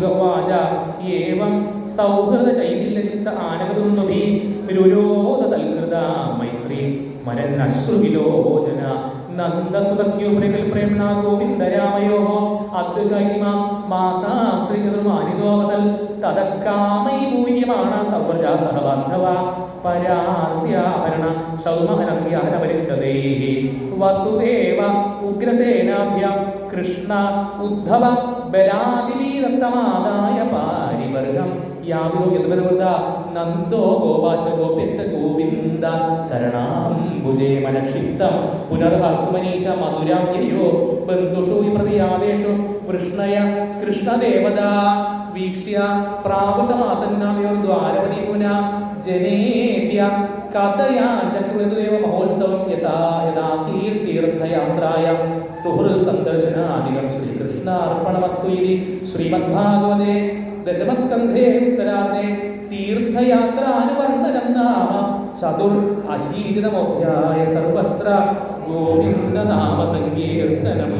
ശുഗവാച ഏവം സൗഹൃദ ശൈഥില്യചിത്ത ആനകതുന്ദുഭി രുരോധ തൽകൃത മൈത്രി സ്മരൻ അശ്രുവിലോചന നന്ദസുസഖ്യോപരികൾ പ്രേംണ ഗോവിന്ദരാമയോ അദ്വൈതിമ മാസാം ശ്രീകൃമാനിദോവസൽ തദക്കാമൈ പൂര്യമാണ് സൗവ്രജ സഹബാന്ധവ പരാദ്യാഭരണ സൗമനന്ധ്യാനപരിച്ഛദേ വസുദേവ ഉഗ്രസേനാഭ്യാം കൃഷ്ണ ഉദ്ധവ ബലാദിവീദത്തമാദായ പാരിവർഗം യാവിതോ യദ്വരവൃത നന്ദോ ഗോവാച ഗോപ്യച്ച ഗോവിന്ദ ചരണാംബുജേ മനക്ഷിപ്തം പുനർഹർത്തുമനീശ മധുരാംയയോ ബന്ധുഷു വിപ്രതിയാവേഷു വൃഷ്ണയ കൃഷ്ണദേവത വീക്ഷ്യ പ്രാവശമാസന്നാമയോർദ്വാരവതി പുന ജനേഭ്യ കഥയാ ചക്രദേവ മഹോത്സവം യഥാസീർത്തീർത്ഥയാത്രായ സുഹൃൽ സന്ദർശനാദികം ശ്രീകൃഷ്ണാർപ്പണമസ്തു ഇതി ശ്രീമദ്ഭാഗവതേ ദശമസ്കന്ധേ ഉത്തരാർദ്ധേ തീർത്ഥയാത്രാനുവർണ്ണനം നാമ ചതുർ അശീതിതമോധ്യായ സർവത്ര ഗോവിന്ദ നാമ സങ്കീർത്തനം.